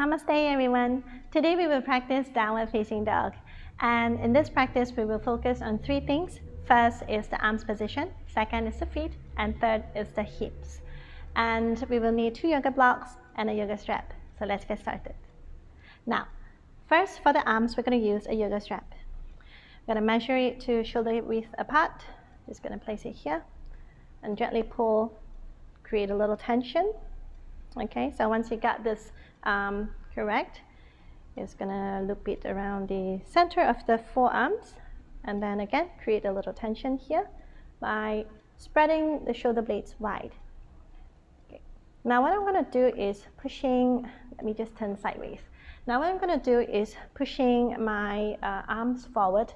Namaste everyone. Today we will practice downward facing dog. And in this practice we will focus on three things. First is the arms position, second is the feet, and third is the hips. And we will need 2 yoga blocks and a yoga strap. So let's get started. Now, first for the arms we're going to use a yoga strap. We're going to measure it to shoulder width apart. Just going to place it here and gently pull, create a little tension. Okay, so once you got this correct, it's gonna loop it around the center of the forearms, and then again create a little tension here by spreading the shoulder blades wide. Okay. Now what I'm gonna do is pushing, let me just turn sideways. Now what I'm gonna do is pushing my arms forward,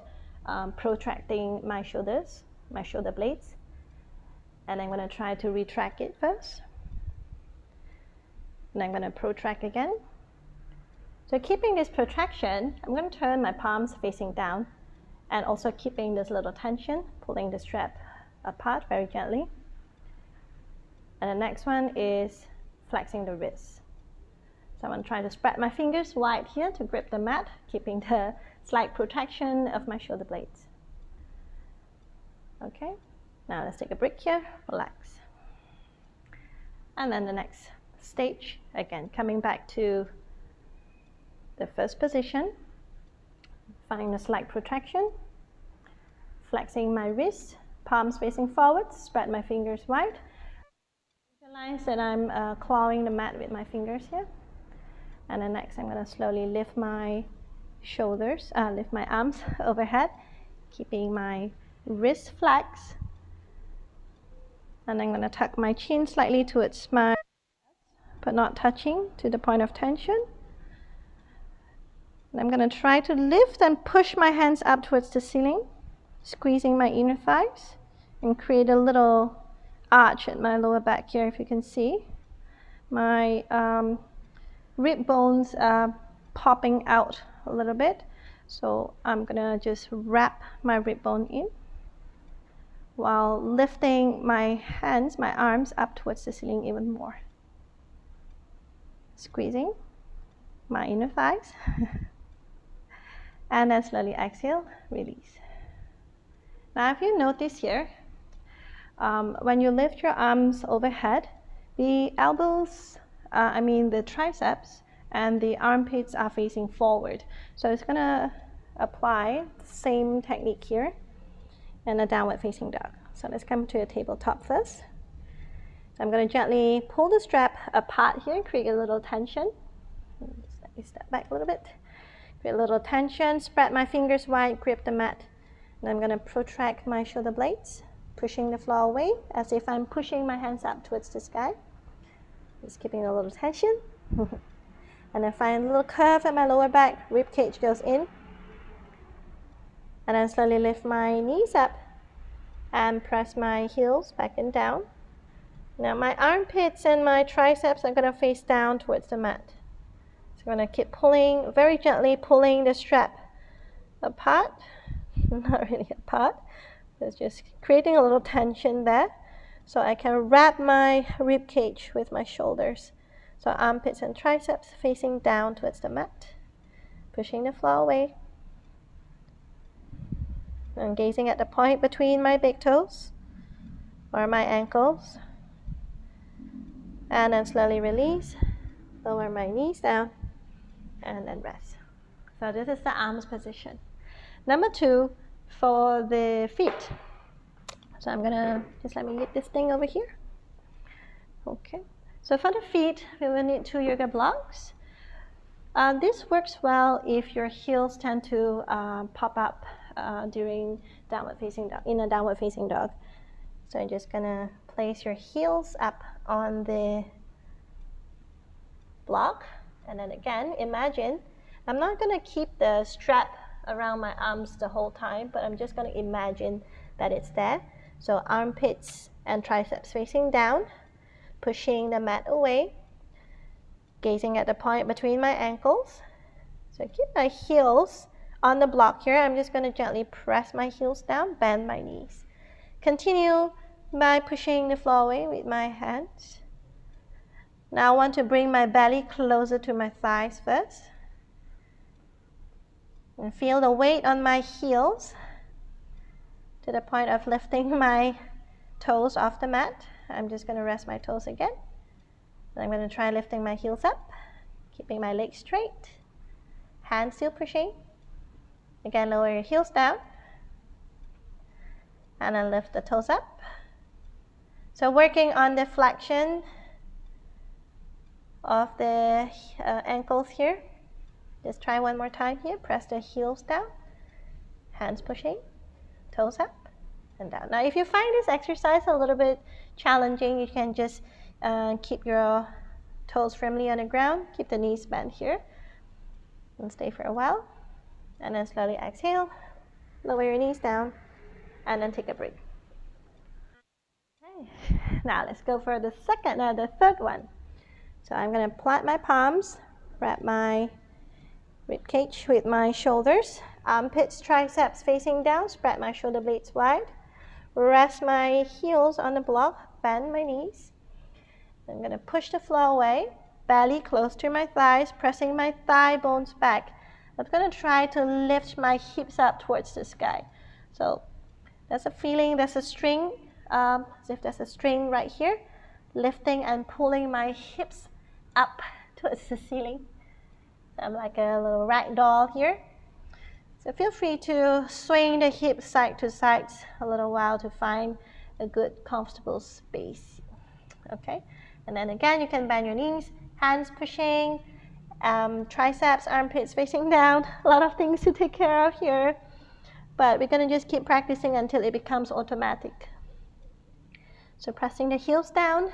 protracting my shoulders, my shoulder blades, and I'm gonna try to retract it first. And I'm going to protract again. So keeping this protraction, I'm going to turn my palms facing down and also keeping this little tension, pulling the strap apart very gently. And the next one is flexing the wrists. So I'm going to try to spread my fingers wide here to grip the mat, keeping the slight protection of my shoulder blades. Okay, now let's take a break here, relax. And then the next stage, again coming back to the first position, finding a slight protraction, flexing my wrists, palms facing forward, spread my fingers wide. Visualize that I'm clawing the mat with my fingers here. And then next I'm going to slowly lift my shoulders, lift my arms overhead, keeping my wrists flexed. And I'm going to tuck my chin slightly towards my, but not touching to the point of tension. And I'm going to try to lift and push my hands up towards the ceiling, squeezing my inner thighs, and create a little arch at my lower back here, if you can see. My rib bones are popping out a little bit, so I'm going to just wrap my rib bone in while lifting my hands, my arms up towards the ceiling even more. Squeezing my inner thighs and then slowly exhale, release. Now if you notice here, when you lift your arms overhead, the elbows, the triceps and the armpits are facing forward. So it's going to apply the same technique here in a downward facing dog. So let's come to a tabletop first. I'm going to gently pull the strap apart here, create a little tension. Let me step back a little bit. Create a little tension, spread my fingers wide, grip the mat. And I'm going to protract my shoulder blades, pushing the floor away as if I'm pushing my hands up towards the sky. Just keeping a little tension. And then find a little curve at my lower back, rib cage goes in. And then slowly lift my knees up and press my heels back and down. Now my armpits and my triceps are going to face down towards the mat. So I'm going to keep pulling, very gently pulling the strap apart. Not really apart. It's just creating a little tension there. So I can wrap my rib cage with my shoulders. So armpits and triceps facing down towards the mat. Pushing the floor away. And gazing at the point between my big toes or my ankles. And then slowly release, lower my knees down, and then rest. So this is the arms position. Number 2, for the feet. So I'm gonna, just let me get this thing over here. Okay, so for the feet, we will need 2 yoga blocks. This works well if your heels tend to pop up during downward facing dog, in a downward facing dog. So I'm just gonna place your heels up on the block, and then again imagine I'm not going to keep the strap around my arms the whole time, but I'm just going to imagine that it's there. So armpits and triceps facing down, pushing the mat away, gazing at the point between my ankles. So keep my heels on the block here. I'm just going to gently press my heels down, bend my knees. Continue by pushing the floor away with my hands. Now I want to bring my belly closer to my thighs first. And feel the weight on my heels to the point of lifting my toes off the mat. I'm just going to rest my toes again. And I'm going to try lifting my heels up, keeping my legs straight. Hands still pushing. Again, lower your heels down. And then lift the toes up. So working on the flexion of the ankles here. Just try one more time here. Press the heels down. Hands pushing. Toes up and down. Now if you find this exercise a little bit challenging, you can just keep your toes firmly on the ground. Keep the knees bent here. And stay for a while. And then slowly exhale. Lower your knees down. And then take a break. Okay. Now let's go for the third one. So I'm going to plant my palms, wrap my rib cage with my shoulders, armpits, triceps facing down, spread my shoulder blades wide, rest my heels on the block, bend my knees. I'm going to push the floor away, belly close to my thighs, pressing my thigh bones back. I'm going to try to lift my hips up towards the sky. So there's a feeling, there's a string, as if there's a string right here, lifting and pulling my hips up towards the ceiling. So I'm like a little rag doll here. So feel free to swing the hips side to side a little while to find a good comfortable space. Okay, and then again you can bend your knees, hands pushing, triceps, armpits facing down. A lot of things to take care of here, but we're going to just keep practicing until it becomes automatic. So pressing the heels down,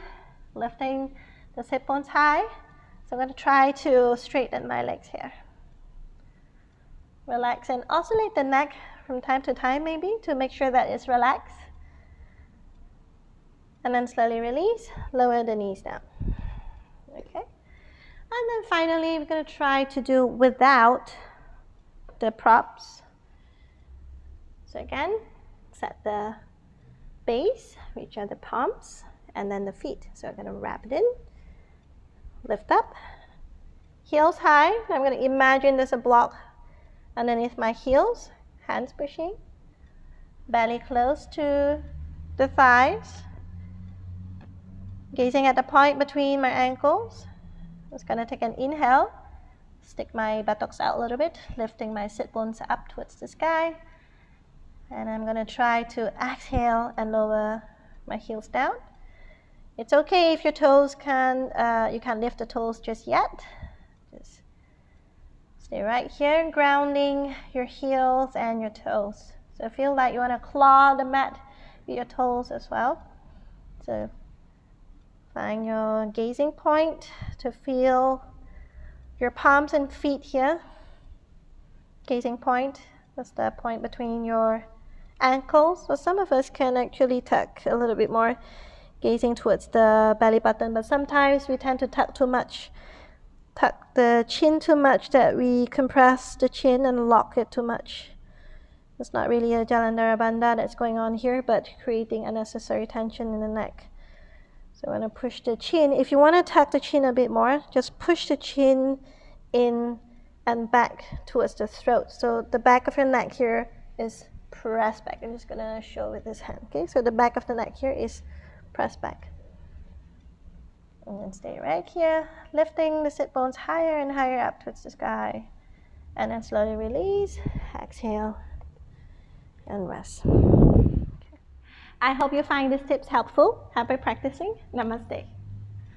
lifting the hip bones high. So I'm going to try to straighten my legs here. Relax and oscillate the neck from time to time maybe to make sure that it's relaxed. And then slowly release, lower the knees down. Okay. And then finally we're going to try to do without the props. So again, set the base, reach out the palms, and then the feet. So I'm going to wrap it in. Lift up, heels high. I'm going to imagine there's a block underneath my heels, hands pushing, belly close to the thighs, gazing at the point between my ankles. I'm just going to take an inhale, stick my buttocks out a little bit, lifting my sit bones up towards the sky. And I'm going to try to exhale and lower my heels down. It's okay if your toes you can't lift the toes just yet. Just stay right here, grounding your heels and your toes. So feel like you want to claw the mat with your toes as well. So find your gazing point to feel your palms and feet here. Gazing point, that's the point between your ankles. So some of us can actually tuck a little bit more, gazing towards the belly button, but sometimes we tend to tuck too much, tuck the chin too much, that we compress the chin and lock it too much. It's not really a Jalandhara Bandha that's going on here, but creating unnecessary tension in the neck. So I'm going to push the chin. If you want to tuck the chin a bit more, just push the chin in and back towards the throat. So the back of your neck here is pressed back. I'm just going to show with this hand. Okay, so the back of the neck here is press back. And then stay right here, lifting the sit bones higher and higher up towards the sky. And then slowly release, exhale, and rest. Okay. I hope you find these tips helpful. Happy practicing. Namaste.